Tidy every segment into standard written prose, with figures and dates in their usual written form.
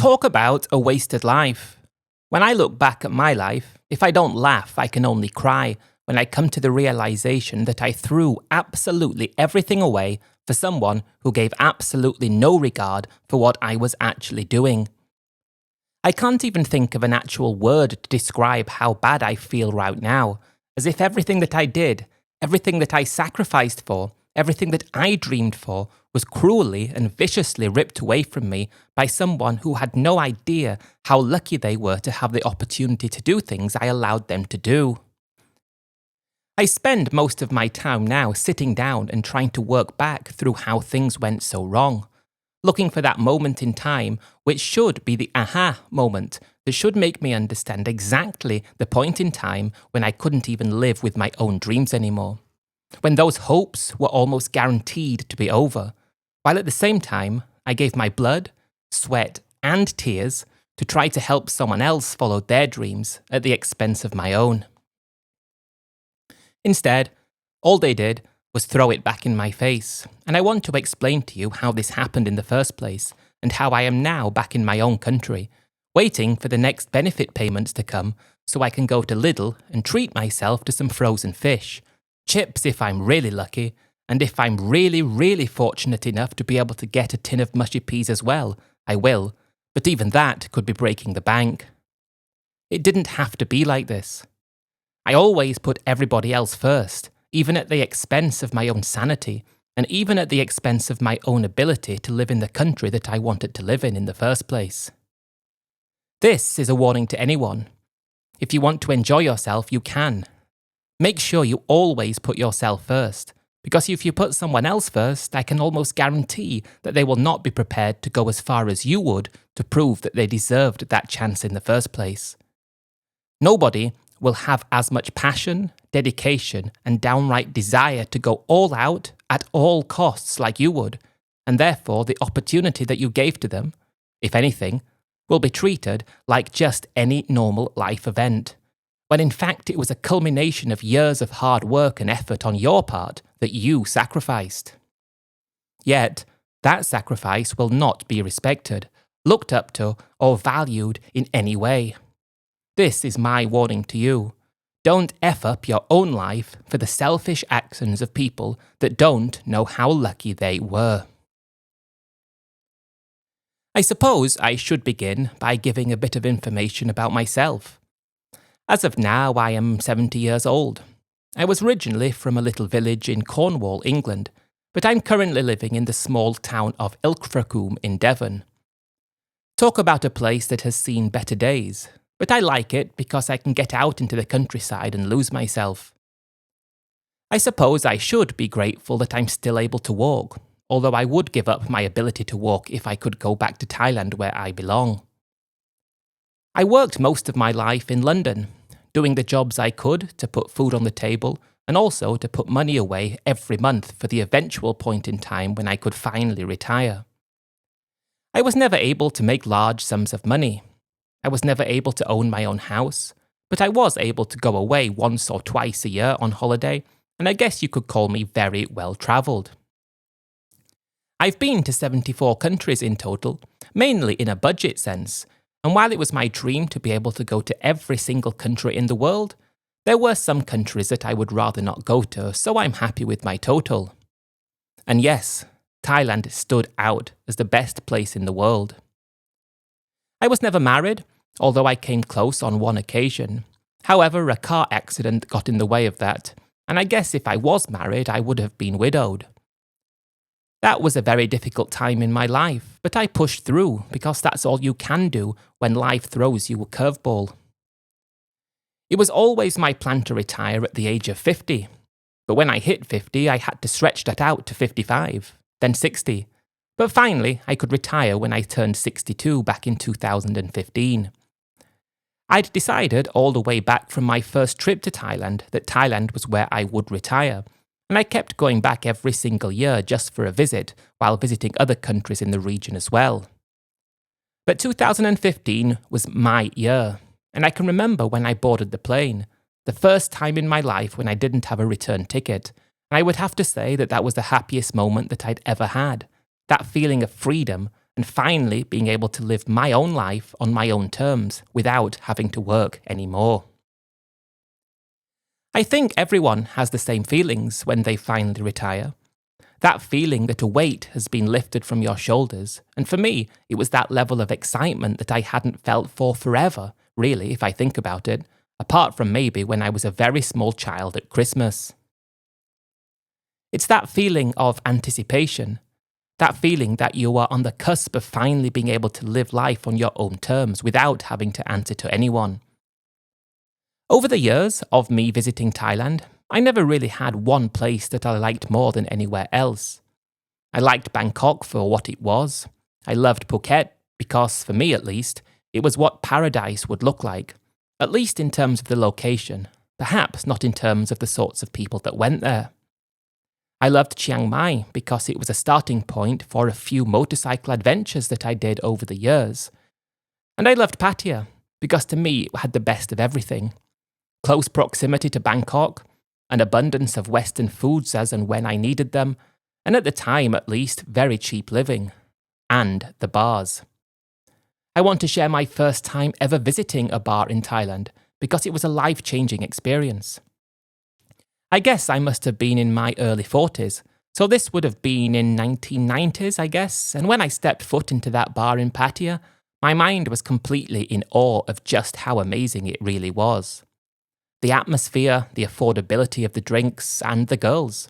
Talk about a wasted life. When I look back at my life, if I don't laugh, I can only cry when I come to the realization that I threw absolutely everything away for someone who gave absolutely no regard for what I was actually doing. I can't even think of an actual word to describe how bad I feel right now, as if everything that I did, everything that I sacrificed for, everything that I dreamed for was cruelly and viciously ripped away from me by someone who had no idea how lucky they were to have the opportunity to do things I allowed them to do. I spend most of my time now sitting down and trying to work back through how things went so wrong, looking for that moment in time which should be the aha moment that should make me understand exactly the point in time when I couldn't even live with my own dreams anymore, when those hopes were almost guaranteed to be over, while at the same time I gave my blood, sweat and tears to try to help someone else follow their dreams at the expense of my own. Instead, all they did was throw it back in my face, and I want to explain to you how this happened in the first place, and how I am now back in my own country, waiting for the next benefit payments to come so I can go to Lidl and treat myself to some frozen fish, chips if I'm really lucky, and if I'm really fortunate enough to be able to get a tin of mushy peas as well, I will, but even that could be breaking the bank. It didn't have to be like this. I always put everybody else first, even at the expense of my own sanity, and even at the expense of my own ability to live in the country that I wanted to live in the first place. This is a warning to anyone. If you want to enjoy yourself, you can. Make sure you always put yourself first, because if you put someone else first, I can almost guarantee that they will not be prepared to go as far as you would to prove that they deserved that chance in the first place. Nobody will have as much passion, dedication, and downright desire to go all out at all costs like you would, and therefore the opportunity that you gave to them, if anything, will be treated like just any normal life event, when in fact it was a culmination of years of hard work and effort on your part that you sacrificed. Yet, that sacrifice will not be respected, looked up to, or valued in any way. This is my warning to you. Don't F up your own life for the selfish actions of people that don't know how lucky they were. I suppose I should begin by giving a bit of information about myself. As of now, I am 70 years old. I was originally from a little village in Cornwall, England, but I'm currently living in the small town of Ilfracombe in Devon. Talk about a place that has seen better days. But I like it because I can get out into the countryside and lose myself. I suppose I should be grateful that I'm still able to walk, although I would give up my ability to walk if I could go back to Thailand where I belong. I worked most of my life in London, doing the jobs I could to put food on the table and also to put money away every month for the eventual point in time when I could finally retire. I was never able to make large sums of money. I was never able to own my own house, but I was able to go away once or twice a year on holiday, and I guess you could call me very well travelled. I've been to 74 countries in total, mainly in a budget sense, and while it was my dream to be able to go to every single country in the world, there were some countries that I would rather not go to, so I'm happy with my total. And yes, Thailand stood out as the best place in the world. I was never married, although I came close on one occasion. However, a car accident got in the way of that, and I guess if I was married, I would have been widowed. That was a very difficult time in my life, but I pushed through because that's all you can do when life throws you a curveball. It was always my plan to retire at the age of 50, but when I hit 50, I had to stretch that out to 55, then 60. But finally, I could retire when I turned 62 back in 2015. I'd decided all the way back from my first trip to Thailand that Thailand was where I would retire, and I kept going back every single year just for a visit, while visiting other countries in the region as well. But 2015 was my year, and I can remember when I boarded the plane, the first time in my life when I didn't have a return ticket, and I would have to say that that was the happiest moment that I'd ever had. That feeling of freedom, and finally being able to live my own life on my own terms without having to work anymore. I think everyone has the same feelings when they finally retire. That feeling that a weight has been lifted from your shoulders, and for me, it was that level of excitement that I hadn't felt for forever, really, if I think about it, apart from maybe when I was a very small child at Christmas. It's that feeling of anticipation, that feeling that you are on the cusp of finally being able to live life on your own terms without having to answer to anyone. Over the years of me visiting Thailand, I never really had one place that I liked more than anywhere else. I liked Bangkok for what it was. I loved Phuket because, for me at least, it was what paradise would look like, at least in terms of the location, perhaps not in terms of the sorts of people that went there. I loved Chiang Mai because it was a starting point for a few motorcycle adventures that I did over the years. And I loved Pattaya because to me it had the best of everything. Close proximity to Bangkok, an abundance of Western foods as and when I needed them, and at the time at least, very cheap living. And the bars. I want to share my first time ever visiting a bar in Thailand because it was a life-changing experience. I guess I must have been in my early 40s, so this would have been in 1990s, I guess, and when I stepped foot into that bar in Pattaya, my mind was completely in awe of just how amazing it really was. The atmosphere, the affordability of the drinks, and the girls.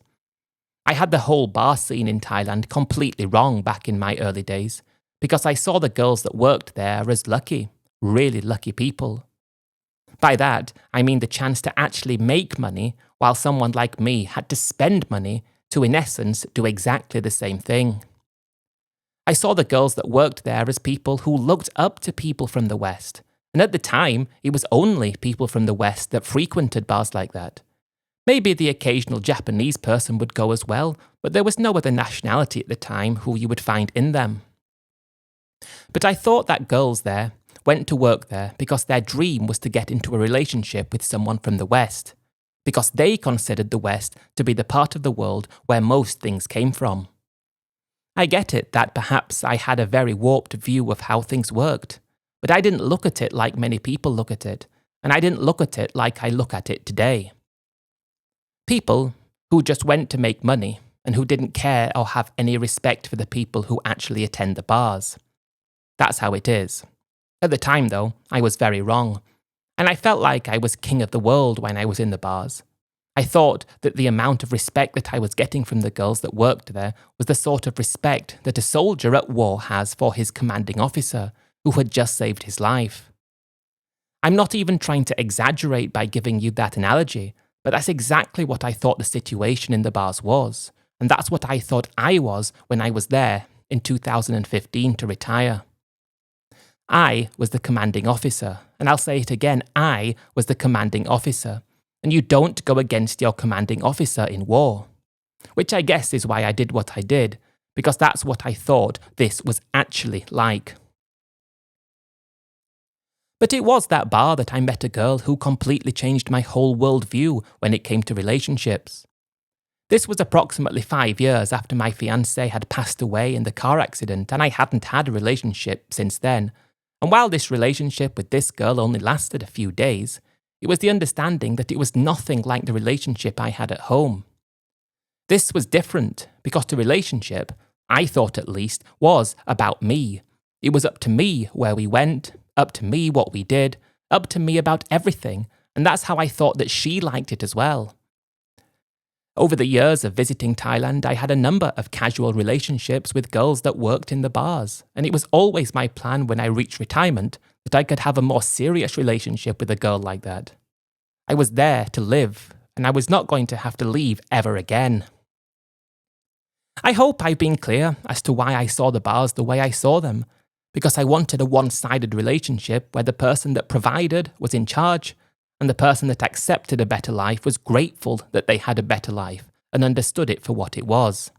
I had the whole bar scene in Thailand completely wrong back in my early days, because I saw the girls that worked there as lucky, really lucky people. By that, I mean the chance to actually make money, while someone like me had to spend money to, in essence, do exactly the same thing. I saw the girls that worked there as people who looked up to people from the West, and at the time, it was only people from the West that frequented bars like that. Maybe the occasional Japanese person would go as well, but there was no other nationality at the time who you would find in them. But I thought that girls there went to work there because their dream was to get into a relationship with someone from the West, because they considered the West to be the part of the world where most things came from. I get it that perhaps I had a very warped view of how things worked, but I didn't look at it like many people look at it, and I didn't look at it like I look at it today. People who just went to make money and who didn't care or have any respect for the people who actually attend the bars. That's how it is. At the time, though, I was very wrong, and I felt like I was king of the world when I was in the bars. I thought that the amount of respect that I was getting from the girls that worked there was the sort of respect that a soldier at war has for his commanding officer, who had just saved his life. I'm not even trying to exaggerate by giving you that analogy, but that's exactly what I thought the situation in the bars was, and that's what I thought I was when I was there in 2015 to retire. I was the commanding officer, and I'll say it again, I was the commanding officer, and you don't go against your commanding officer in war. Which I guess is why I did what I did, because that's what I thought this was actually like. But it was that bar that I met a girl who completely changed my whole worldview when it came to relationships. This was approximately 5 years after my fiancé had passed away in the car accident, and I hadn't had a relationship since then. And while this relationship with this girl only lasted a few days, it was the understanding that it was nothing like the relationship I had at home. This was different because the relationship, I thought at least, was about me. It was up to me where we went, up to me what we did, up to me about everything, and that's how I thought that she liked it as well. Over the years of visiting Thailand, I had a number of casual relationships with girls that worked in the bars, and it was always my plan when I reached retirement that I could have a more serious relationship with a girl like that. I was there to live, and I was not going to have to leave ever again. I hope I've been clear as to why I saw the bars the way I saw them, because I wanted a one-sided relationship where the person that provided was in charge, and the person that accepted a better life was grateful that they had a better life and understood it for what it was.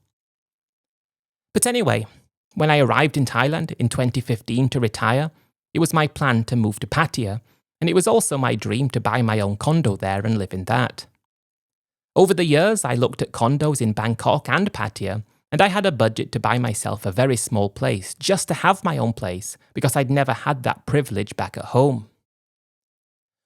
But anyway, when I arrived in Thailand in 2015 to retire, it was my plan to move to Pattaya, and it was also my dream to buy my own condo there and live in that. Over the years, I looked at condos in Bangkok and Pattaya, and I had a budget to buy myself a very small place just to have my own place because I'd never had that privilege back at home.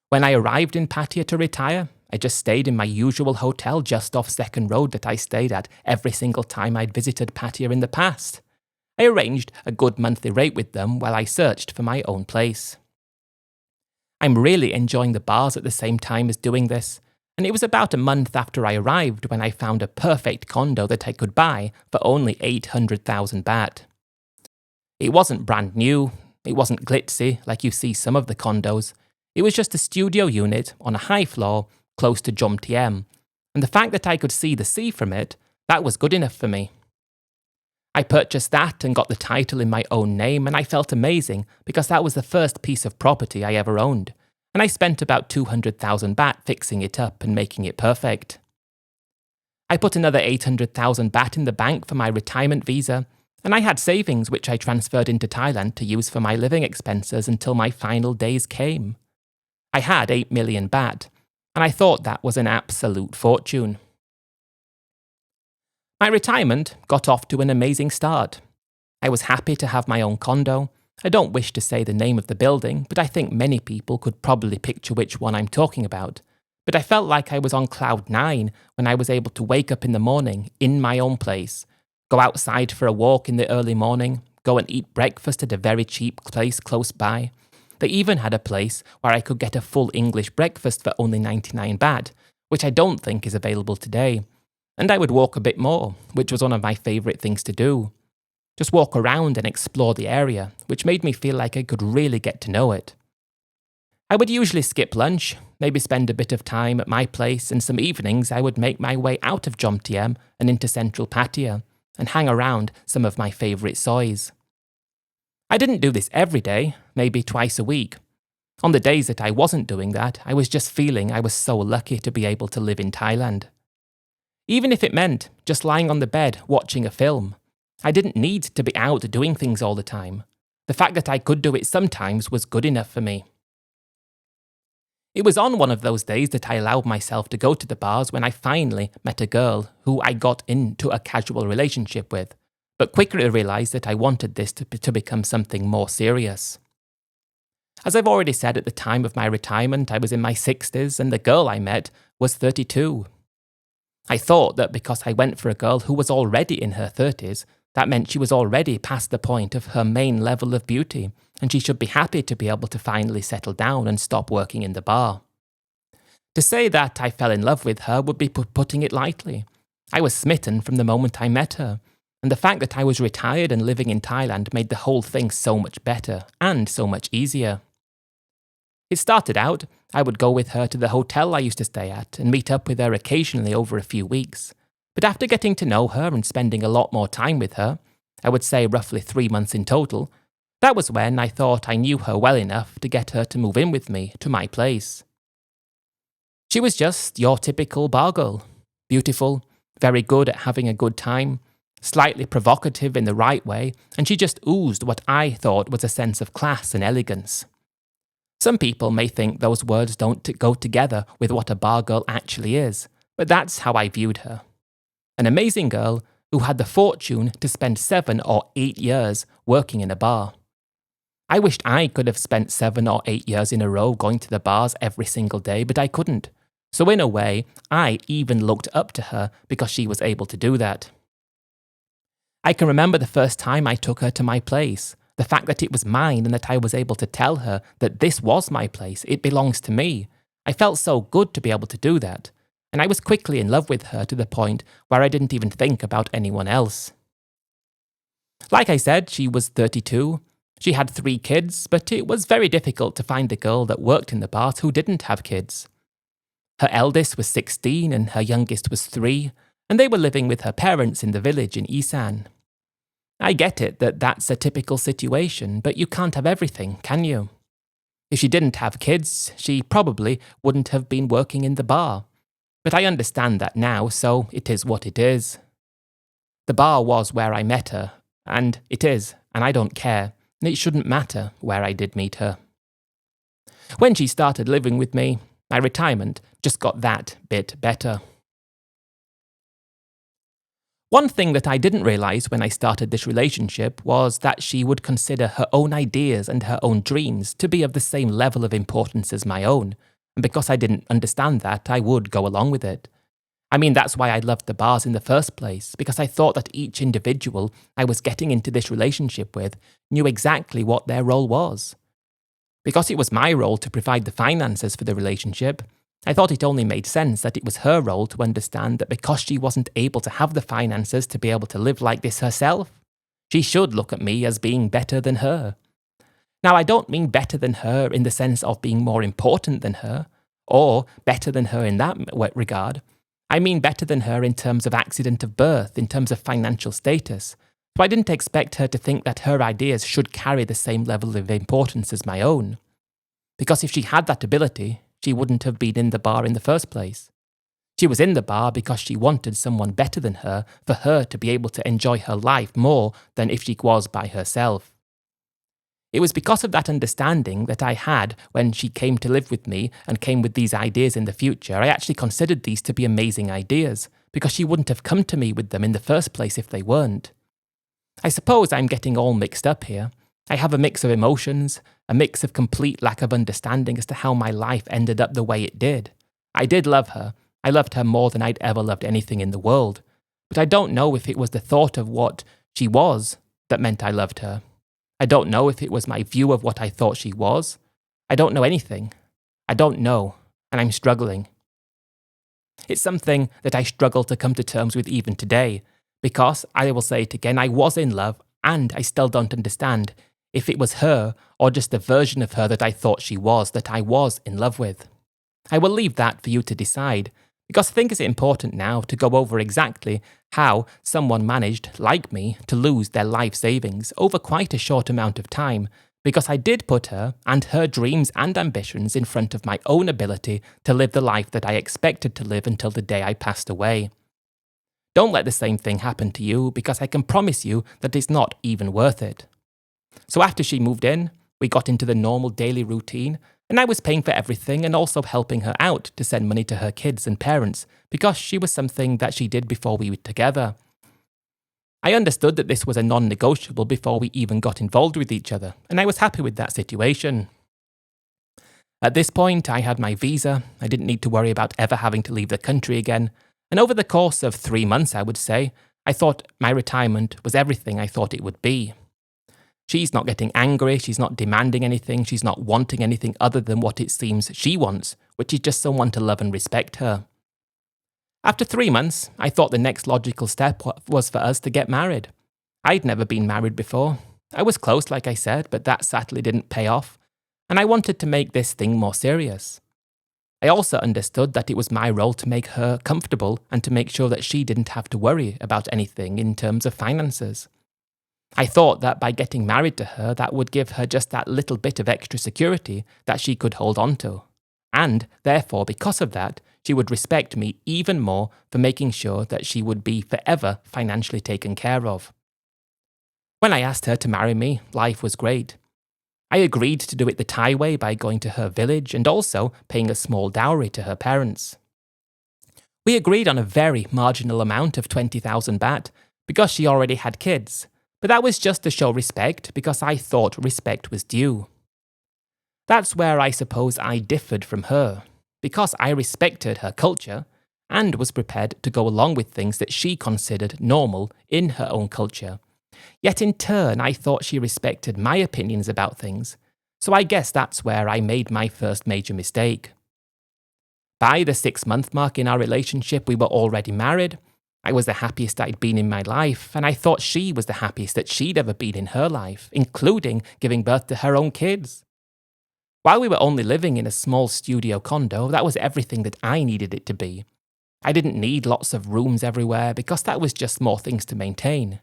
When I arrived in Pattaya to retire, I just stayed in my usual hotel just off Second Road that I stayed at every single time I'd visited Pattaya in the past. I arranged a good monthly rate with them while I searched for my own place. I'm really enjoying the bars at the same time as doing this, and it was about a month after I arrived when I found a perfect condo that I could buy for only 800,000 baht. It wasn't brand new, it wasn't glitzy like you see some of the condos. It was just a studio unit on a high floor close to Jomtien, and the fact that I could see the sea from it, that was good enough for me. I purchased that and got the title in my own name, and I felt amazing because that was the first piece of property I ever owned, and I spent about 200,000 baht fixing it up and making it perfect. I put another 800,000 baht in the bank for my retirement visa, and I had savings which I transferred into Thailand to use for my living expenses until my final days came. I had 8 million baht, and I thought that was an absolute fortune. My retirement got off to an amazing start. I was happy to have my own condo. I don't wish to say the name of the building, but I think many people could probably picture which one I'm talking about. But I felt like I was on cloud 9 when I was able to wake up in the morning in my own place, go outside for a walk in the early morning, go and eat breakfast at a very cheap place close by. They even had a place where I could get a full English breakfast for only 99 baht, which I don't think is available today. And I would walk a bit more, which was one of my favourite things to do. Just walk around and explore the area, which made me feel like I could really get to know it. I would usually skip lunch, maybe spend a bit of time at my place, and some evenings I would make my way out of Jomtien and into central Pattaya, and hang around some of my favourite sois. I didn't do this every day, maybe twice a week. On the days that I wasn't doing that, I was just feeling I was so lucky to be able to live in Thailand. Even if it meant just lying on the bed watching a film, I didn't need to be out doing things all the time. The fact that I could do it sometimes was good enough for me. It was on one of those days that I allowed myself to go to the bars when I finally met a girl who I got into a casual relationship with, but quickly realised that I wanted this to become something more serious. As I've already said, at the time of my retirement, I was in my 60s and the girl I met was 32. I thought that because I went for a girl who was already in her 30s, that meant she was already past the point of her main level of beauty, and she should be happy to be able to finally settle down and stop working in the bar. To say that I fell in love with her would be putting it lightly. I was smitten from the moment I met her, and the fact that I was retired and living in Thailand made the whole thing so much better and so much easier. It started out, I would go with her to the hotel I used to stay at and meet up with her occasionally over a few weeks. But after getting to know her and spending a lot more time with her, I would say roughly 3 months in total, that was when I thought I knew her well enough to get her to move in with me to my place. She was just your typical bar girl. Beautiful, very good at having a good time, slightly provocative in the right way, and she just oozed what I thought was a sense of class and elegance. Some people may think those words don't go together with what a bar girl actually is, but that's how I viewed her. An amazing girl who had the fortune to spend 7 or 8 years working in a bar. I wished I could have spent 7 or 8 years in a row going to the bars every single day, but I couldn't. So in a way, I even looked up to her because she was able to do that. I can remember the first time I took her to my place. The fact that it was mine and that I was able to tell her that this was my place, it belongs to me. I felt so good to be able to do that. And I was quickly in love with her to the point where I didn't even think about anyone else. Like I said, she was 32. She had 3 kids, but it was very difficult to find a girl that worked in the bars who didn't have kids. Her eldest was 16 and her youngest was 3, and they were living with her parents in the village in Isan. I get it that that's a typical situation, but you can't have everything, can you? If she didn't have kids, she probably wouldn't have been working in the bar. But I understand that now, so it is what it is. The bar was where I met her, and it is, and I don't care, and it shouldn't matter where I did meet her. When she started living with me, my retirement just got that bit better. One thing that I didn't realise when I started this relationship was that she would consider her own ideas and her own dreams to be of the same level of importance as my own, and because I didn't understand that, I would go along with it. I mean, that's why I loved the bars in the first place, because I thought that each individual I was getting into this relationship with knew exactly what their role was. Because it was my role to provide the finances for the relationship, I thought it only made sense that it was her role to understand that because she wasn't able to have the finances to be able to live like this herself, she should look at me as being better than her. Now, I don't mean better than her in the sense of being more important than her, or better than her in that regard. I mean better than her in terms of accident of birth, in terms of financial status. So I didn't expect her to think that her ideas should carry the same level of importance as my own. Because if she had that ability, she wouldn't have been in the bar in the first place. She was in the bar because she wanted someone better than her for her to be able to enjoy her life more than if she was by herself. It was because of that understanding that I had when she came to live with me and came with these ideas in the future. I actually considered these to be amazing ideas, because she wouldn't have come to me with them in the first place if they weren't. I suppose I'm getting all mixed up here. I have a mix of emotions, a mix of complete lack of understanding as to how my life ended up the way it did. I did love her. I loved her more than I'd ever loved anything in the world. But I don't know if it was the thought of what she was that meant I loved her. I don't know if it was my view of what I thought she was. I don't know anything. I don't know, and I'm struggling. It's something that I struggle to come to terms with even today, because, I will say it again, I was in love, and I still don't understand if it was her or just the version of her that I thought she was that I was in love with. I will leave that for you to decide, because I think it's important now to go over exactly how someone managed, like me, to lose their life savings over quite a short amount of time, because I did put her and her dreams and ambitions in front of my own ability to live the life that I expected to live until the day I passed away. Don't let the same thing happen to you, because I can promise you that it's not even worth it. So after she moved in, we got into the normal daily routine, and I was paying for everything and also helping her out to send money to her kids and parents, because she was something that she did before we were together. I understood that this was a non-negotiable before we even got involved with each other, and I was happy with that situation. At this point, I had my visa. I didn't need to worry about ever having to leave the country again, and over the course of 3 months, I would say, I thought my retirement was everything I thought it would be. She's not getting angry, she's not demanding anything, she's not wanting anything other than what it seems she wants, which is just someone to love and respect her. After 3 months, I thought the next logical step was for us to get married. I'd never been married before. I was close, like I said, but that sadly didn't pay off, and I wanted to make this thing more serious. I also understood that it was my role to make her comfortable and to make sure that she didn't have to worry about anything in terms of finances. I thought that by getting married to her, that would give her just that little bit of extra security that she could hold on to. And, therefore, because of that, she would respect me even more for making sure that she would be forever financially taken care of. When I asked her to marry me, life was great. I agreed to do it the Thai way by going to her village and also paying a small dowry to her parents. We agreed on a very marginal amount of 20,000 baht because she already had kids, but that was just to show respect because I thought respect was due. That's where I suppose I differed from her, because I respected her culture and was prepared to go along with things that she considered normal in her own culture. Yet in turn, I thought she respected my opinions about things, so I guess that's where I made my first major mistake. By the 6-month mark in our relationship, we were already married. I was the happiest I'd been in my life, and I thought she was the happiest that she'd ever been in her life, including giving birth to her own kids. While we were only living in a small studio condo, that was everything that I needed it to be. I didn't need lots of rooms everywhere because that was just more things to maintain.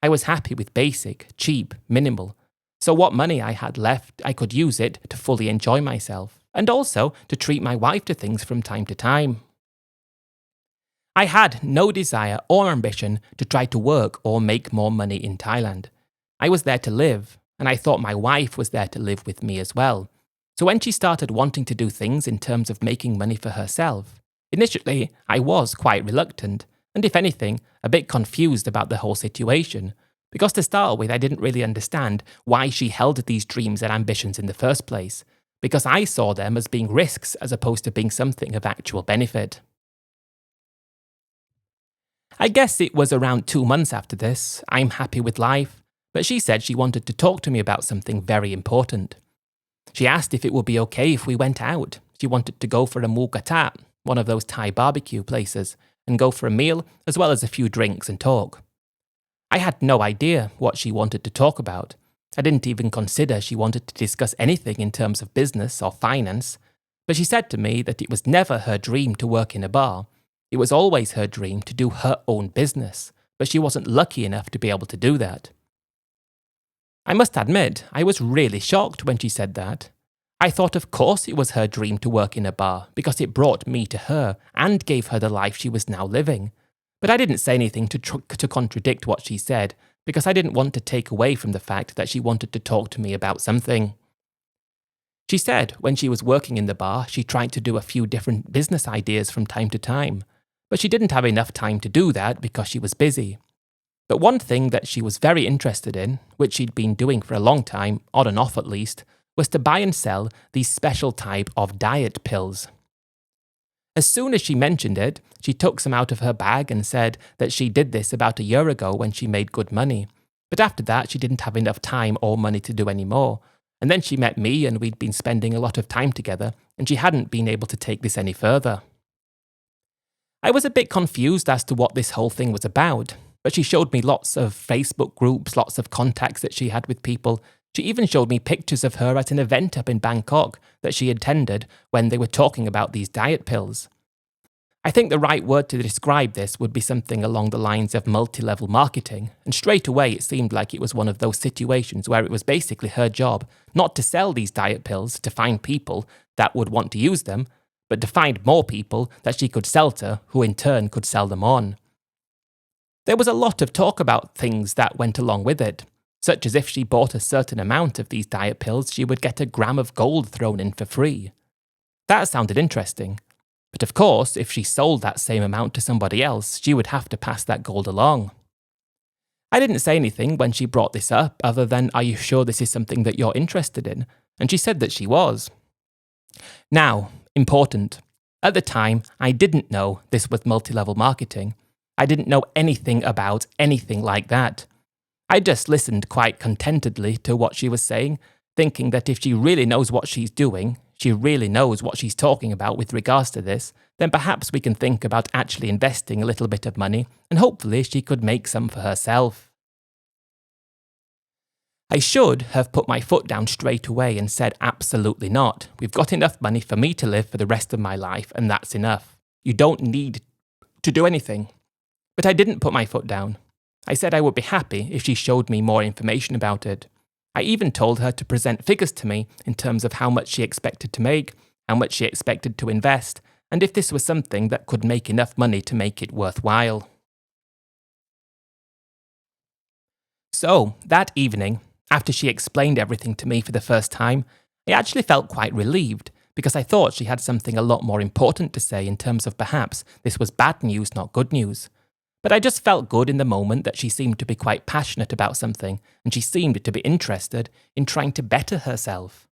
I was happy with basic, cheap, minimal. So what money I had left, I could use it to fully enjoy myself, and also to treat my wife to things from time to time. I had no desire or ambition to try to work or make more money in Thailand. I was there to live, and I thought my wife was there to live with me as well. So when she started wanting to do things in terms of making money for herself, initially I was quite reluctant, and if anything, a bit confused about the whole situation, because to start with, I didn't really understand why she held these dreams and ambitions in the first place, because I saw them as being risks as opposed to being something of actual benefit. I guess it was around 2 months after this, I'm happy with life, but she said she wanted to talk to me about something very important. She asked if it would be okay if we went out. She wanted to go for a mugatat, one of those Thai barbecue places, and go for a meal as well as a few drinks and talk. I had no idea what she wanted to talk about. I didn't even consider she wanted to discuss anything in terms of business or finance, but she said to me that it was never her dream to work in a bar. It was always her dream to do her own business, but she wasn't lucky enough to be able to do that. I must admit, I was really shocked when she said that. I thought of course it was her dream to work in a bar because it brought me to her and gave her the life she was now living. But I didn't say anything to contradict what she said because I didn't want to take away from the fact that she wanted to talk to me about something. She said when she was working in the bar, she tried to do a few different business ideas from time to time, but she didn't have enough time to do that because she was busy. But one thing that she was very interested in, which she'd been doing for a long time, on and off at least, was to buy and sell these special type of diet pills. As soon as she mentioned it, she took some out of her bag and said that she did this about a year ago when she made good money. But after that, she didn't have enough time or money to do any more. And then she met me and we'd been spending a lot of time together and she hadn't been able to take this any further. I was a bit confused as to what this whole thing was about, but she showed me lots of Facebook groups, lots of contacts that she had with people. She even showed me pictures of her at an event up in Bangkok that she attended when they were talking about these diet pills. I think the right word to describe this would be something along the lines of multi-level marketing, and straight away it seemed like it was one of those situations where it was basically her job not to sell these diet pills to find people that would want to use them, but to find more people that she could sell to who in turn could sell them on. There was a lot of talk about things that went along with it, such as if she bought a certain amount of these diet pills, she would get a gram of gold thrown in for free. That sounded interesting. But of course, if she sold that same amount to somebody else, she would have to pass that gold along. I didn't say anything when she brought this up, other than, "Are you sure this is something that you're interested in?" And she said that she was. Now, important. At the time, I didn't know this was multi-level marketing. I didn't know anything about anything like that. I just listened quite contentedly to what she was saying, thinking that if she really knows what she's doing, she really knows what she's talking about with regards to this, then perhaps we can think about actually investing a little bit of money, and hopefully she could make some for herself. I should have put my foot down straight away and said absolutely not. We've got enough money for me to live for the rest of my life, and that's enough. You don't need to do anything. But I didn't put my foot down. I said I would be happy if she showed me more information about it. I even told her to present figures to me in terms of how much she expected to make, how much she expected to invest, and if this was something that could make enough money to make it worthwhile. So, that evening, after she explained everything to me for the first time, I actually felt quite relieved because I thought she had something a lot more important to say in terms of perhaps this was bad news, not good news. But I just felt good in the moment that she seemed to be quite passionate about something, and she seemed to be interested in trying to better herself.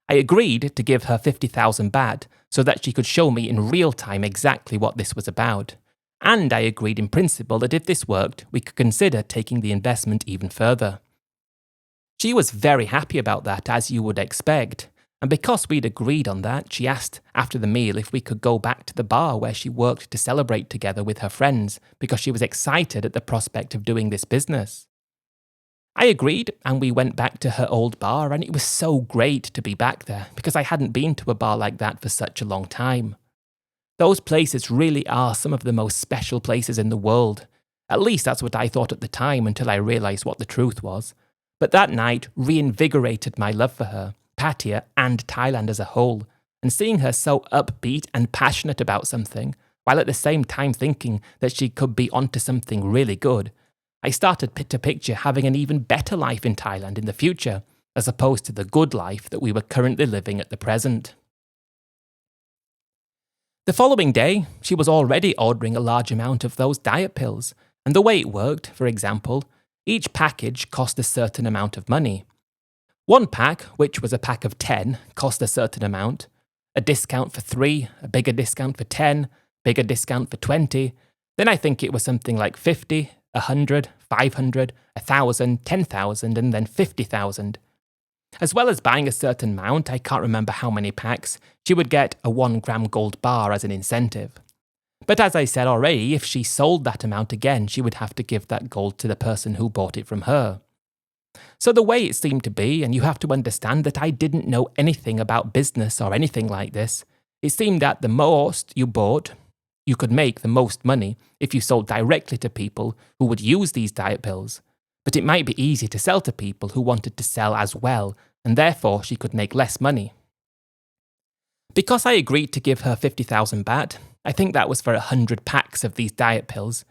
I agreed to give her 50,000 baht so that she could show me in real time exactly what this was about. And I agreed in principle that if this worked, we could consider taking the investment even further. She was very happy about that, as you would expect. And because we'd agreed on that, she asked after the meal if we could go back to the bar where she worked to celebrate together with her friends because she was excited at the prospect of doing this business. I agreed and we went back to her old bar, and it was so great to be back there because I hadn't been to a bar like that for such a long time. Those places really are some of the most special places in the world. At least that's what I thought at the time until I realised what the truth was. But that night reinvigorated my love for her, Pattaya and Thailand as a whole, and seeing her so upbeat and passionate about something, while at the same time thinking that she could be onto something really good, I started to picture having an even better life in Thailand in the future, as opposed to the good life that we were currently living at the present. The following day, she was already ordering a large amount of those diet pills, and the way it worked, for example, each package cost a certain amount of money. One pack, which was a pack of 10, cost a certain amount. A discount for 3, a bigger discount for 10, bigger discount for 20. Then I think it was something like 50, 100, 500, 1,000, 10,000, and then 50,000. As well as buying a certain amount, I can't remember how many packs, she would get a 1-gram gold bar as an incentive. But as I said already, if she sold that amount again, she would have to give that gold to the person who bought it from her. So the way it seemed to be, and you have to understand that I didn't know anything about business or anything like this, it seemed that the most you bought, you could make the most money if you sold directly to people who would use these diet pills. But it might be easy to sell to people who wanted to sell as well, and therefore she could make less money. Because I agreed to give her 50,000 baht, I think that was for 100 packs of these diet pills,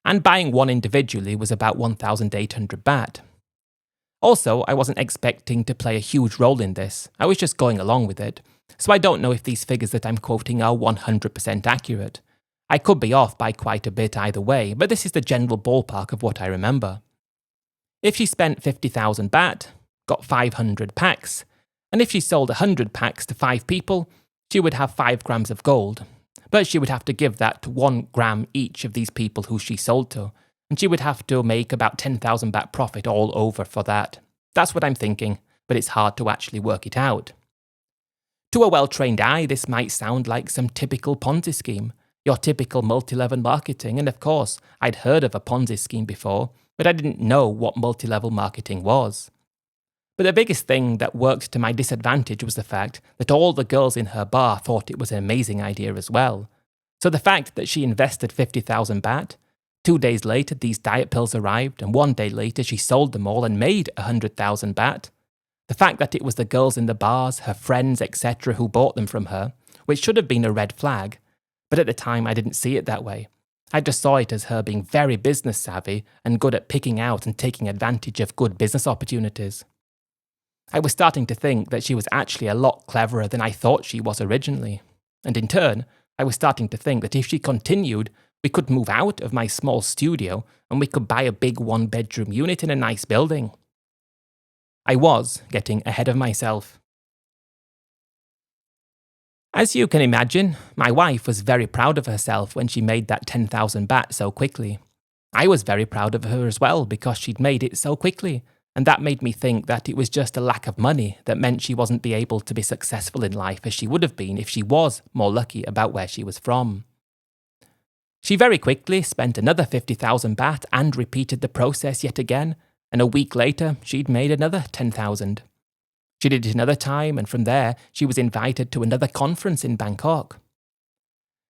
and buying one individually was about 1,800 baht. Also, I wasn't expecting to play a huge role in this, I was just going along with it, so I don't know if these figures that I'm quoting are 100% accurate. I could be off by quite a bit either way, but this is the general ballpark of what I remember. If she spent 50,000 baht, got 500 packs, and if she sold 100 packs to 5 people, she would have 5 grams of gold. But she would have to give that to 1 gram each of these people who she sold to, and she would have to make about 10,000 baht profit all over for that. That's what I'm thinking, but it's hard to actually work it out. To a well-trained eye, this might sound like some typical PONZI scheme, your typical multi-level marketing, and of course, I'd heard of a PONZI scheme before, but I didn't know what multi-level marketing was. But the biggest thing that worked to my disadvantage was the fact that all the girls in her bar thought it was an amazing idea as well. So the fact that she invested 50,000 baht, 2 days later these diet pills arrived, and 1 day later she sold them all and made 100,000 baht. The fact that it was the girls in the bars, her friends, etc. who bought them from her, which should have been a red flag, but at the time I didn't see it that way. I just saw it as her being very business savvy and good at picking out and taking advantage of good business opportunities. I was starting to think that she was actually a lot cleverer than I thought she was originally, and in turn, I was starting to think that if she continued, we could move out of my small studio and we could buy a big 1-bedroom unit in a nice building. I was getting ahead of myself. As you can imagine, my wife was very proud of herself when she made that 10,000 baht so quickly. I was very proud of her as well because she'd made it so quickly, and that made me think that it was just a lack of money that meant she wasn't be able to be successful in life as she would have been if she was more lucky about where she was from. She very quickly spent another 50,000 baht and repeated the process yet again, and a week later she'd made another 10,000. She did it another time, and from there she was invited to another conference in Bangkok.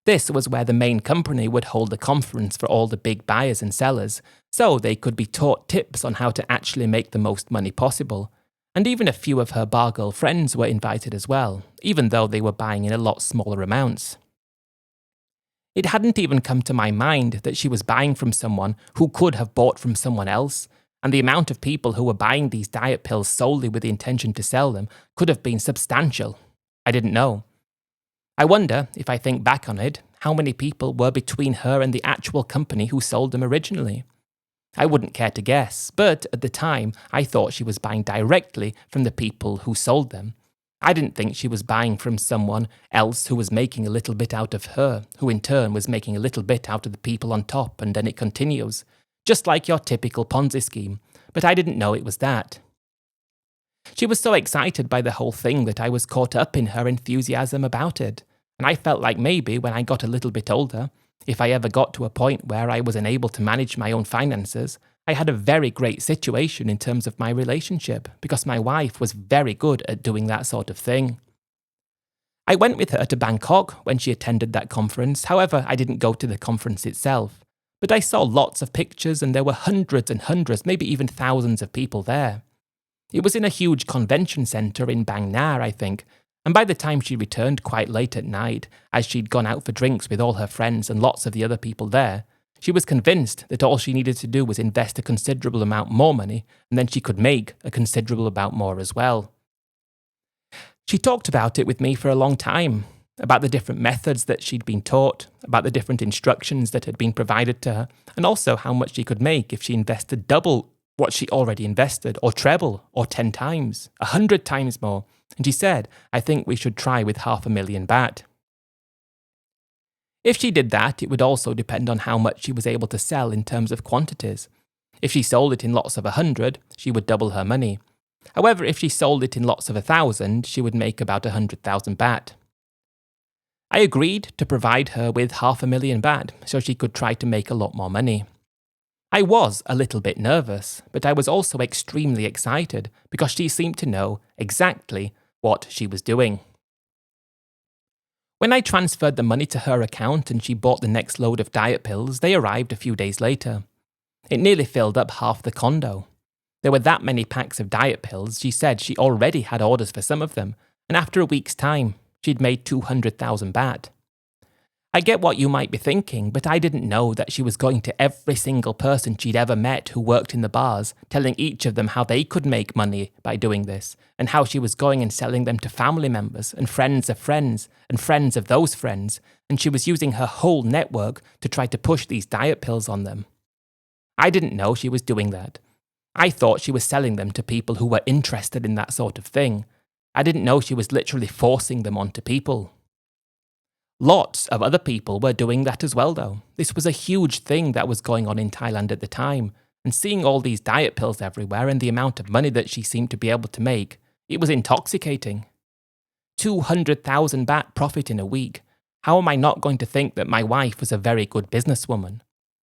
This was where the main company would hold a conference for all the big buyers and sellers, so they could be taught tips on how to actually make the most money possible. And even a few of her bar girl friends were invited as well, even though they were buying in a lot smaller amounts. It hadn't even come to my mind that she was buying from someone who could have bought from someone else, and the amount of people who were buying these diet pills solely with the intention to sell them could have been substantial. I didn't know. I wonder, if I think back on it, how many people were between her and the actual company who sold them originally. I wouldn't care to guess, but at the time I thought she was buying directly from the people who sold them. I didn't think she was buying from someone else who was making a little bit out of her, who in turn was making a little bit out of the people on top, and then it continues. Just like your typical PONZI scheme, but I didn't know it was that. She was so excited by the whole thing that I was caught up in her enthusiasm about it, and I felt like maybe when I got a little bit older, if I ever got to a point where I was unable to manage my own finances, I had a very great situation in terms of my relationship, because my wife was very good at doing that sort of thing. I went with her to Bangkok when she attended that conference. However, I didn't go to the conference itself. But I saw lots of pictures, and there were hundreds and hundreds, maybe even thousands of people there. It was in a huge convention centre in Bang Nar, I think, and by the time she returned quite late at night, as she'd gone out for drinks with all her friends and lots of the other people there, she was convinced that all she needed to do was invest a considerable amount more money, and then she could make a considerable amount more as well. She talked about it with me for a long time, about the different methods that she'd been taught, about the different instructions that had been provided to her, and also how much she could make if she invested double what she already invested, or treble, or 10 times, 100 times more. And she said, I think we should try with 500,000 baht. If she did that, it would also depend on how much she was able to sell in terms of quantities. If she sold it in lots of 100, she would double her money. However, if she sold it in lots of 1,000, she would make about 100,000 baht. I agreed to provide her with 500,000 baht so she could try to make a lot more money. I was a little bit nervous, but I was also extremely excited because she seemed to know exactly what she was doing. When I transferred the money to her account and she bought the next load of diet pills, they arrived a few days later. It nearly filled up half the condo. There were that many packs of diet pills, she said she already had orders for some of them, and after a week's time, she'd made 200,000 baht. I get what you might be thinking, but I didn't know that she was going to every single person she'd ever met who worked in the bars, telling each of them how they could make money by doing this, and how she was going and selling them to family members and friends of friends and friends of those friends, and she was using her whole network to try to push these diet pills on them. I didn't know she was doing that. I thought she was selling them to people who were interested in that sort of thing. I didn't know she was literally forcing them onto people. Lots of other people were doing that as well, though. This was a huge thing that was going on in Thailand at the time, and seeing all these diet pills everywhere and the amount of money that she seemed to be able to make, it was intoxicating. 200,000 baht profit in a week. How am I not going to think that my wife was a very good businesswoman?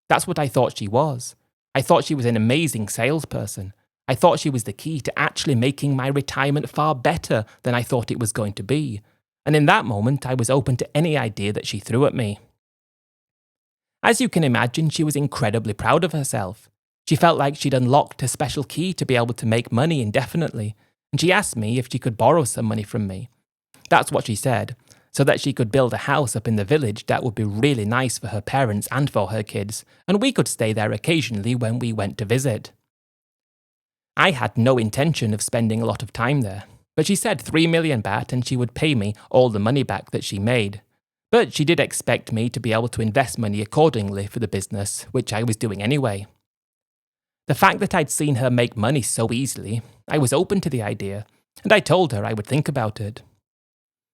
That's what I thought she was. I thought she was an amazing salesperson. I thought she was the key to actually making my retirement far better than I thought it was going to be. And in that moment, I was open to any idea that she threw at me. As you can imagine, she was incredibly proud of herself. She felt like she'd unlocked a special key to be able to make money indefinitely, and she asked me if she could borrow some money from me. That's what she said, so that she could build a house up in the village that would be really nice for her parents and for her kids, and we could stay there occasionally when we went to visit. I had no intention of spending a lot of time there. But she said 3 million baht and she would pay me all the money back that she made. But she did expect me to be able to invest money accordingly for the business, which I was doing anyway. The fact that I'd seen her make money so easily, I was open to the idea, and I told her I would think about it.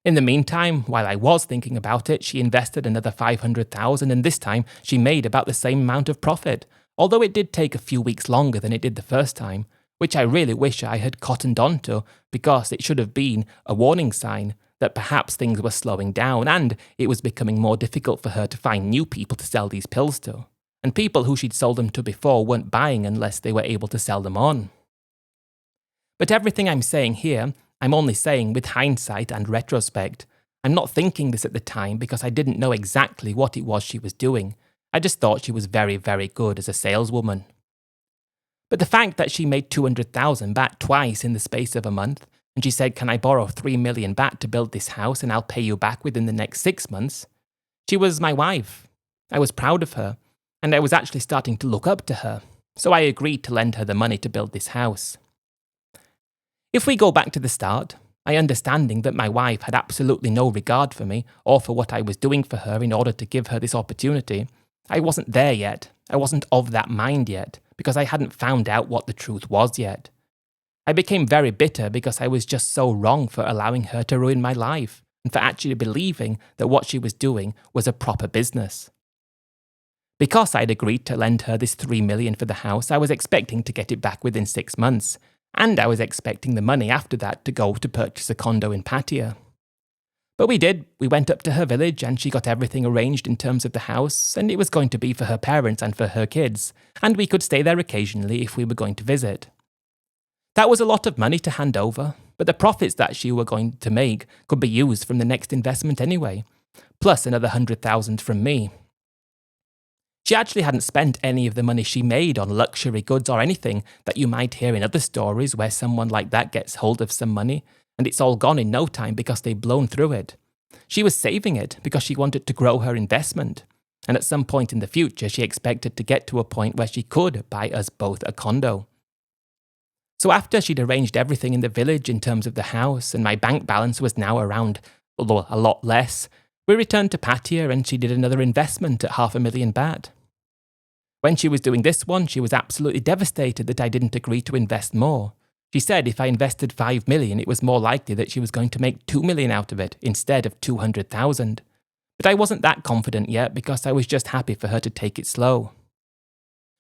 In the meantime, while I was thinking about it, she invested another 500,000 and this time she made about the same amount of profit, although it did take a few weeks longer than it did the first time, which I really wish I had cottoned onto because it should have been a warning sign that perhaps things were slowing down and it was becoming more difficult for her to find new people to sell these pills to. And people who she'd sold them to before weren't buying unless they were able to sell them on. But everything I'm saying here, I'm only saying with hindsight and retrospect. I'm not thinking this at the time because I didn't know exactly what it was she was doing. I just thought she was very, very good as a saleswoman. But the fact that she made 200,000 baht twice in the space of a month, and she said, can I borrow 3 million baht to build this house and I'll pay you back within the next 6 months? She was my wife. I was proud of her, and I was actually starting to look up to her, so I agreed to lend her the money to build this house. If we go back to the start, I understanding that my wife had absolutely no regard for me or for what I was doing for her in order to give her this opportunity, I wasn't there yet. I wasn't of that mind yet, because I hadn't found out what the truth was yet. I became very bitter because I was just so wrong for allowing her to ruin my life, and for actually believing that what she was doing was a proper business. Because I'd agreed to lend her this 3 million for the house, I was expecting to get it back within 6 months, and I was expecting the money after that to go to purchase a condo in Pattaya. But we did. We went up to her village and she got everything arranged in terms of the house, and it was going to be for her parents and for her kids, and we could stay there occasionally if we were going to visit. That was a lot of money to hand over, but the profits that she were going to make could be used from the next investment anyway, plus another 100,000 from me. She actually hadn't spent any of the money she made on luxury goods or anything that you might hear in other stories where someone like that gets hold of some money and it's all gone in no time because they've blown through it. She was saving it because she wanted to grow her investment, and at some point in the future she expected to get to a point where she could buy us both a condo. So after she'd arranged everything in the village in terms of the house, and my bank balance was now around although a lot less, we returned to Pattaya and she did another investment at $500,000 baht. When she was doing this one, she was absolutely devastated that I didn't agree to invest more. She said if I invested 5 million, it was more likely that she was going to make 2 million out of it instead of 200,000. But I wasn't that confident yet because I was just happy for her to take it slow.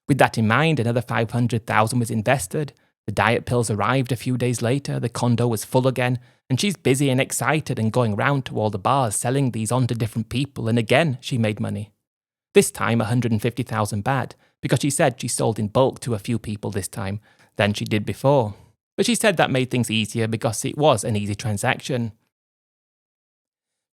With that in mind, another 500,000 was invested. The diet pills arrived a few days later, the condo was full again, and she's busy and excited and going round to all the bars selling these on to different people, and again she made money. This time 150,000 baht, because she said she sold in bulk to a few people this time than she did before. But she said that made things easier because it was an easy transaction.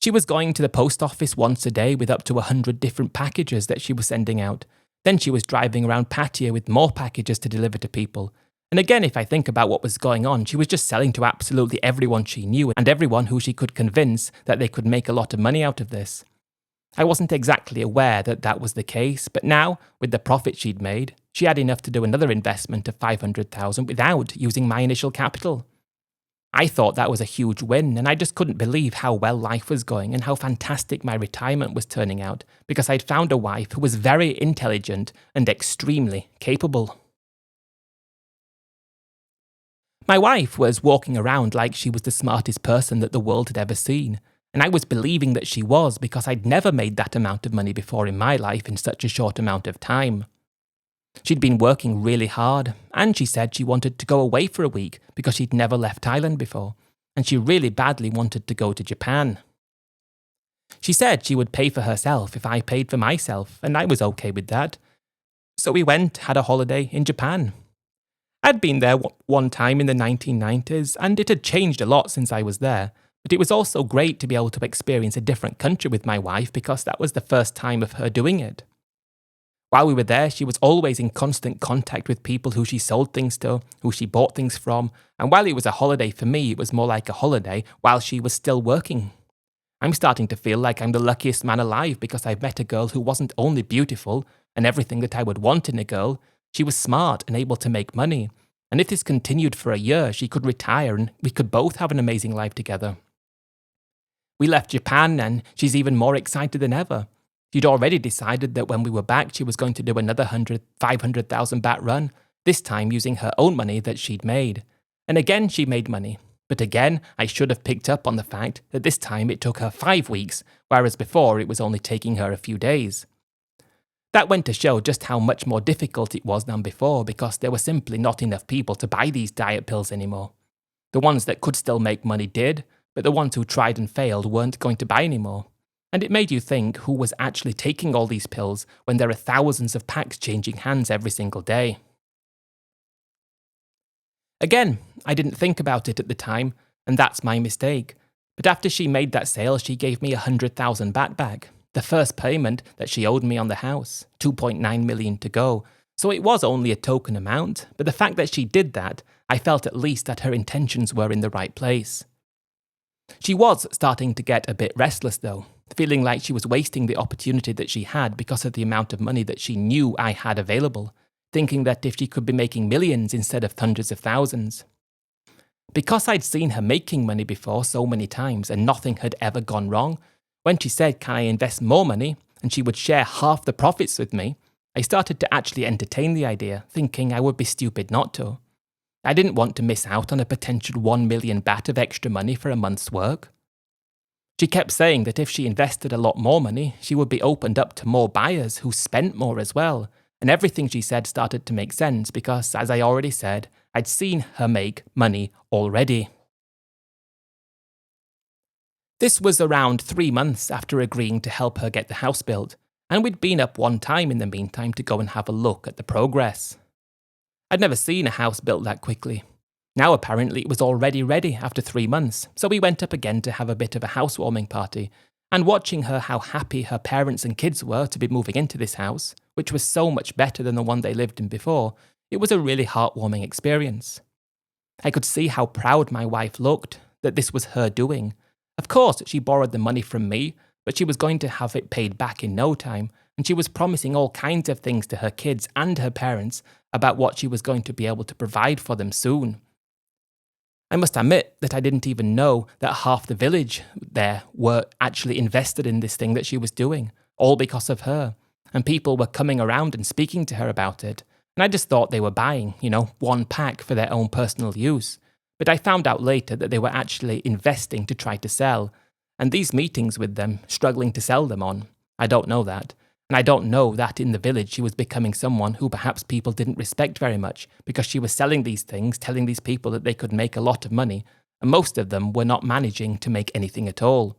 She was going to the post office once a day with up to 100 different packages that she was sending out. Then she was driving around Pattaya with more packages to deliver to people. And again, if I think about what was going on, she was just selling to absolutely everyone she knew and everyone who she could convince that they could make a lot of money out of this. I wasn't exactly aware that that was the case, but now, with the profit she'd made, she had enough to do another investment of 500,000 without using my initial capital. I thought that was a huge win, and I just couldn't believe how well life was going and how fantastic my retirement was turning out, because I'd found a wife who was very intelligent and extremely capable. My wife was walking around like she was the smartest person that the world had ever seen, and I was believing that she was because I'd never made that amount of money before in my life in such a short amount of time. She'd been working really hard, and she said she wanted to go away for a week because she'd never left Thailand before, and she really badly wanted to go to Japan. She said she would pay for herself if I paid for myself, and I was okay with that. So we went, had a holiday in Japan. I'd been there one time in the 1990s, and it had changed a lot since I was there, but it was also great to be able to experience a different country with my wife because that was the first time of her doing it. While we were there, she was always in constant contact with people who she sold things to, who she bought things from, and while it was a holiday for me, it was more like a holiday while she was still working. I'm starting to feel like I'm the luckiest man alive because I've met a girl who wasn't only beautiful and everything that I would want in a girl, she was smart and able to make money. And if this continued for a year, she could retire and we could both have an amazing life together. We left Japan and she's even more excited than ever. She'd already decided that when we were back, she was going to do another 500,000 baht run, this time using her own money that she'd made. And again, she made money. But again, I should have picked up on the fact that this time it took her 5 weeks, whereas before it was only taking her a few days. That went to show just how much more difficult it was than before because there were simply not enough people to buy these diet pills anymore. The ones that could still make money did, but the ones who tried and failed weren't going to buy anymore. And it made you think who was actually taking all these pills when there are thousands of packs changing hands every single day. Again, I didn't think about it at the time, and that's my mistake. But after she made that sale, she gave me 100,000 baht back, the first payment that she owed me on the house, 2.9 million to go. So it was only a token amount, but the fact that she did that, I felt at least that her intentions were in the right place. She was starting to get a bit restless though, feeling like she was wasting the opportunity that she had because of the amount of money that she knew I had available, thinking that if she could be making millions instead of hundreds of thousands. Because I'd seen her making money before so many times and nothing had ever gone wrong, when she said, "Can I invest more money?" and she would share half the profits with me, I started to actually entertain the idea, thinking I would be stupid not to. I didn't want to miss out on a potential 1 million baht of extra money for a month's work. She kept saying that if she invested a lot more money, she would be opened up to more buyers who spent more as well, and everything she said started to make sense because, as I already said, I'd seen her make money already. This was around 3 months after agreeing to help her get the house built, and we'd been up one time in the meantime to go and have a look at the progress. I'd never seen a house built that quickly. Now apparently it was already ready after 3 months, so we went up again to have a bit of a housewarming party, and watching her how happy her parents and kids were to be moving into this house, which was so much better than the one they lived in before, it was a really heartwarming experience. I could see how proud my wife looked, that this was her doing. Of course, she borrowed the money from me, but she was going to have it paid back in no time, and she was promising all kinds of things to her kids and her parents about what she was going to be able to provide for them soon. I must admit that I didn't even know that half the village there were actually invested in this thing that she was doing, all because of her. And people were coming around and speaking to her about it. And I just thought they were buying, one pack for their own personal use. But I found out later that they were actually investing to try to sell. And these meetings with them, struggling to sell them on, I don't know that. And I don't know that in the village she was becoming someone who perhaps people didn't respect very much because she was selling these things, telling these people that they could make a lot of money, and most of them were not managing to make anything at all.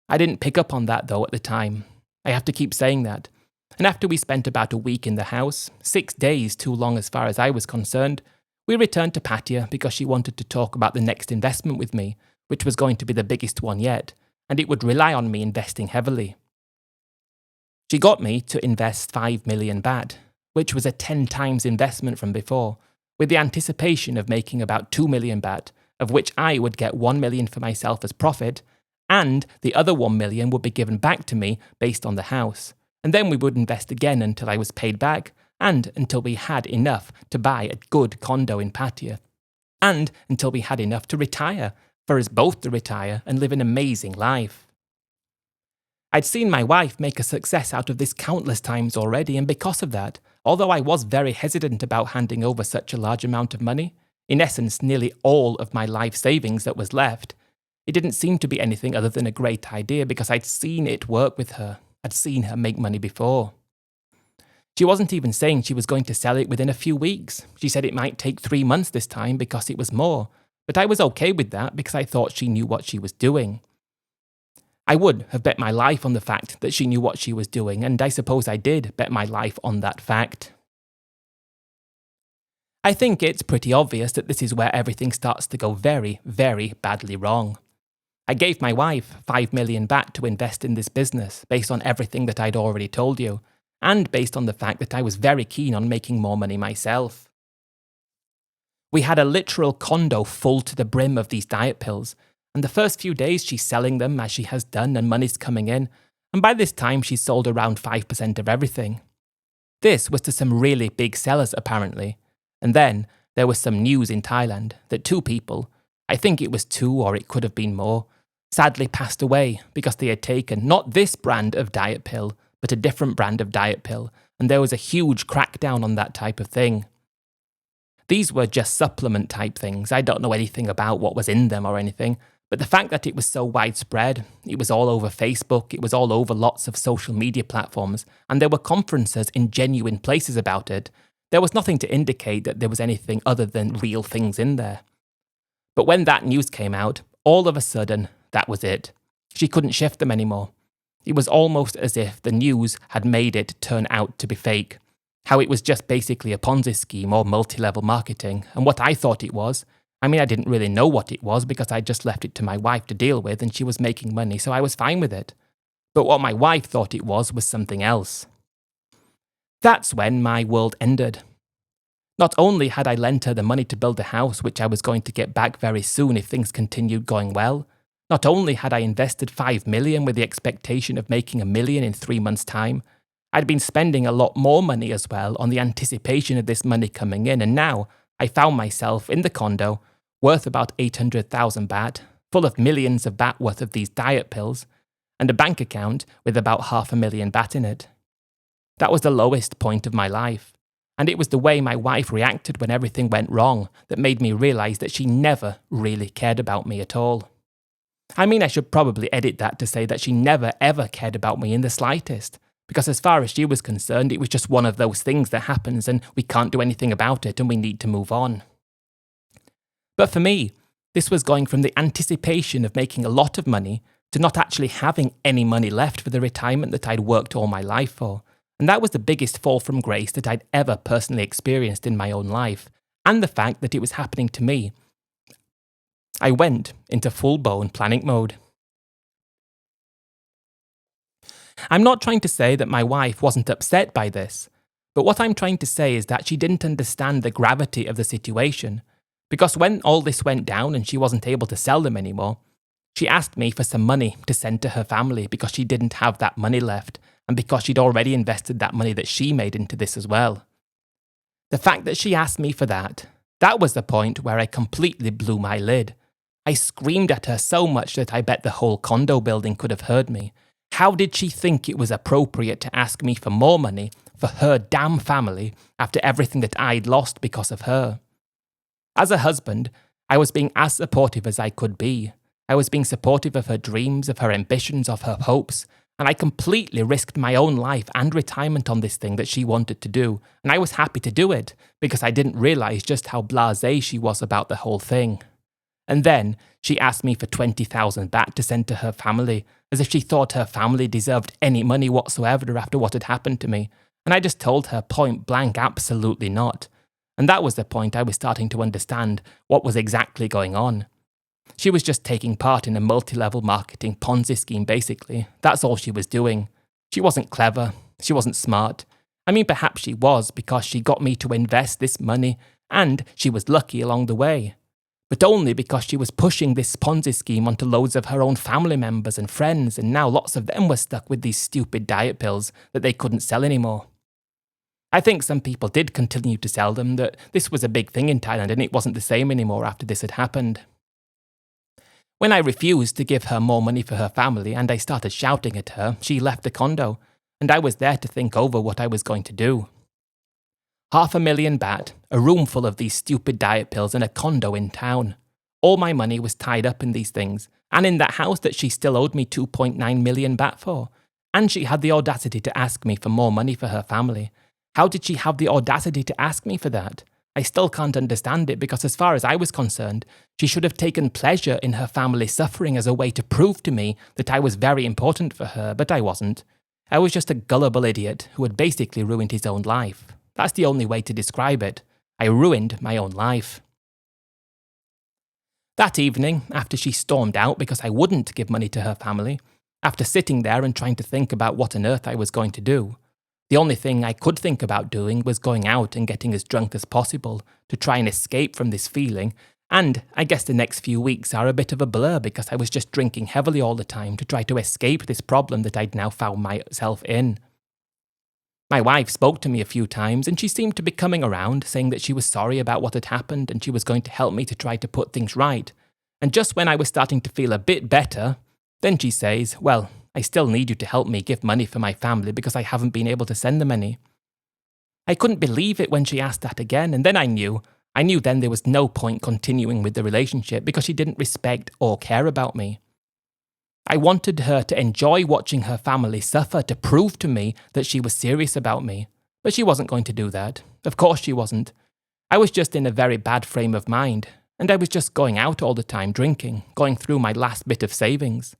I didn't pick up on that though at the time. I have to keep saying that. And after we spent about a week in the house, 6 days too long as far as I was concerned, we returned to Pattaya because she wanted to talk about the next investment with me, which was going to be the biggest one yet, and it would rely on me investing heavily. She got me to invest 5 million baht, which was a 10 times investment from before, with the anticipation of making about 2 million baht, of which I would get 1 million for myself as profit, and the other 1 million would be given back to me based on the house. And then we would invest again until I was paid back, and until we had enough to buy a good condo in Pattaya, and until we had enough to retire, for us both to retire and live an amazing life. I'd seen my wife make a success out of this countless times already, and because of that, although I was very hesitant about handing over such a large amount of money, in essence nearly all of my life savings that was left, it didn't seem to be anything other than a great idea because I'd seen it work with her. I'd seen her make money before. She wasn't even saying she was going to sell it within a few weeks. She said it might take 3 months this time because it was more, but I was okay with that because I thought she knew what she was doing. I would have bet my life on the fact that she knew what she was doing, and I suppose I did bet my life on that fact. I think it's pretty obvious that this is where everything starts to go very, very badly wrong. I gave my wife 5 million baht to invest in this business based on everything that I'd already told you, and based on the fact that I was very keen on making more money myself. We had a literal condo full to the brim of these diet pills, and the first few days she's selling them as she has done and money's coming in, and by this time she's sold around 5% of everything. This was to some really big sellers apparently, and then there was some news in Thailand that 2 people, I think it was 2 or it could have been more, sadly passed away because they had taken not this brand of diet pill, but a different brand of diet pill, and there was a huge crackdown on that type of thing. These were just supplement type things. I don't know anything about what was in them or anything, but the fact that it was so widespread, it was all over Facebook, it was all over lots of social media platforms, and there were conferences in genuine places about it, there was nothing to indicate that there was anything other than real things in there. But when that news came out, all of a sudden, that was it. She couldn't shift them anymore. It was almost as if the news had made it turn out to be fake. How it was just basically a PONZI scheme or multi-level marketing, and what I thought it was, I didn't really know what it was because I just left it to my wife to deal with and she was making money, so I was fine with it. But what my wife thought it was something else. That's when my world ended. Not only had I lent her the money to build a house, which I was going to get back very soon if things continued going well, not only had I invested 5 million with the expectation of making 1 million in 3 months' time, I'd been spending a lot more money as well on the anticipation of this money coming in, and now I found myself in the condo, worth about 800,000 baht, full of millions of baht worth of these diet pills, and a bank account with about 500,000 baht in it. That was the lowest point of my life, and it was the way my wife reacted when everything went wrong that made me realise that she never really cared about me at all. I should probably edit that to say that she never ever cared about me in the slightest, because as far as she was concerned, it was just one of those things that happens and we can't do anything about it and we need to move on. But for me, this was going from the anticipation of making a lot of money to not actually having any money left for the retirement that I'd worked all my life for. And that was the biggest fall from grace that I'd ever personally experienced in my own life, and the fact that it was happening to me. I went into full-blown panic mode. I'm not trying to say that my wife wasn't upset by this, but what I'm trying to say is that she didn't understand the gravity of the situation, because when all this went down and she wasn't able to sell them anymore, she asked me for some money to send to her family because she didn't have that money left, and because she'd already invested that money that she made into this as well. The fact that she asked me for that That was the point where I completely blew my lid. I screamed at her so much that I bet the whole condo building could have heard me. How did she think it was appropriate to ask me for more money for her damn family after everything that I'd lost because of her? As a husband, I was being as supportive as I could be. I was being supportive of her dreams, of her ambitions, of her hopes, and I completely risked my own life and retirement on this thing that she wanted to do, and I was happy to do it, because I didn't realise just how blasé she was about the whole thing. And then she asked me for 20,000 baht to send to her family, as if she thought her family deserved any money whatsoever after what had happened to me, and I just told her point blank absolutely not. And that was the point I was starting to understand what was exactly going on. She was just taking part in a multi-level marketing PONZI scheme, basically. That's all she was doing. She wasn't clever. She wasn't smart. I mean, perhaps she was, because she got me to invest this money, and she was lucky along the way. But only because she was pushing this PONZI scheme onto loads of her own family members and friends, and now lots of them were stuck with these stupid diet pills that they couldn't sell anymore. I think some people did continue to sell them, that this was a big thing in Thailand and it wasn't the same anymore after this had happened. When I refused to give her more money for her family and I started shouting at her, she left the condo, and I was there to think over what I was going to do. 500,000 baht, a room full of these stupid diet pills and a condo in town. All my money was tied up in these things, and in that house that she still owed me 2.9 million baht for. And she had the audacity to ask me for more money for her family. How did she have the audacity to ask me for that? I still can't understand it, because as far as I was concerned, she should have taken pleasure in her family suffering as a way to prove to me that I was very important for her, but I wasn't. I was just a gullible idiot who had basically ruined his own life. That's the only way to describe it. I ruined my own life. That evening, after she stormed out because I wouldn't give money to her family, after sitting there and trying to think about what on earth I was going to do, the only thing I could think about doing was going out and getting as drunk as possible to try and escape from this feeling, and I guess the next few weeks are a bit of a blur because I was just drinking heavily all the time to try to escape this problem that I'd now found myself in. My wife spoke to me a few times and she seemed to be coming around, saying that she was sorry about what had happened and she was going to help me to try to put things right. And just when I was starting to feel a bit better, then she says, "Well, I still need you to help me give money for my family because I haven't been able to send them any." I couldn't believe it when she asked that again, and then I knew then there was no point continuing with the relationship because she didn't respect or care about me. I wanted her to enjoy watching her family suffer to prove to me that she was serious about me, but she wasn't going to do that. Of course she wasn't. I was just in a very bad frame of mind, and I was just going out all the time drinking, going through my last bit of savings.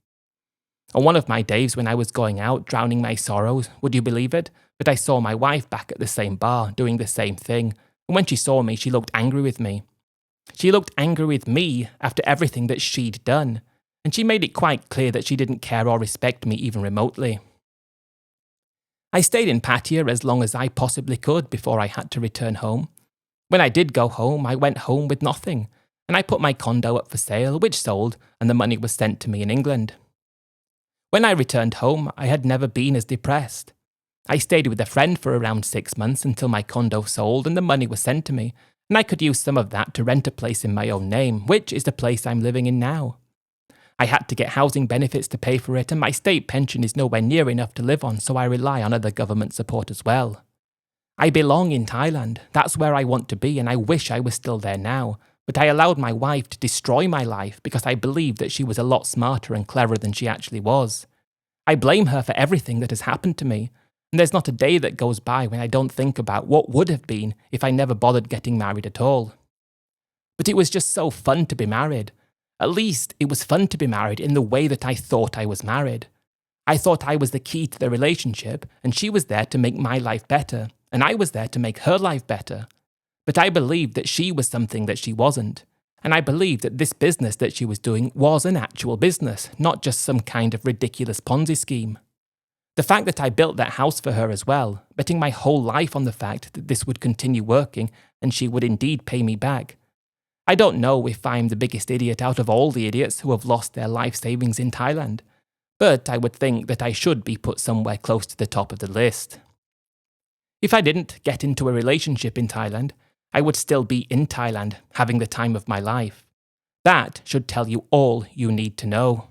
On one of my days when I was going out, drowning my sorrows, would you believe it? But I saw my wife back at the same bar, doing the same thing, and when she saw me, she looked angry with me. She looked angry with me after everything that she'd done, and she made it quite clear that she didn't care or respect me even remotely. I stayed in Pattaya as long as I possibly could before I had to return home. When I did go home, I went home with nothing, and I put my condo up for sale, which sold, and the money was sent to me in England. When I returned home, I had never been as depressed. I stayed with a friend for around 6 months until my condo sold and the money was sent to me, and I could use some of that to rent a place in my own name, which is the place I'm living in now. I had to get housing benefits to pay for it, and my state pension is nowhere near enough to live on, so I rely on other government support as well. I belong in Thailand. That's where I want to be, and I wish I was still there now. But I allowed my wife to destroy my life because I believed that she was a lot smarter and cleverer than she actually was. I blame her for everything that has happened to me, and there's not a day that goes by when I don't think about what would have been if I never bothered getting married at all. But it was just so fun to be married. At least it was fun to be married in the way that I thought I was married. I thought I was the key to the relationship, and she was there to make my life better, and I was there to make her life better. But I believed that she was something that she wasn't, and I believed that this business that she was doing was an actual business, not just some kind of ridiculous PONZI scheme. The fact that I built that house for her as well, betting my whole life on the fact that this would continue working and she would indeed pay me back. I don't know if I'm the biggest idiot out of all the idiots who have lost their life savings in Thailand, but I would think that I should be put somewhere close to the top of the list. If I didn't get into a relationship in Thailand, I would still be in Thailand, having the time of my life. That should tell you all you need to know.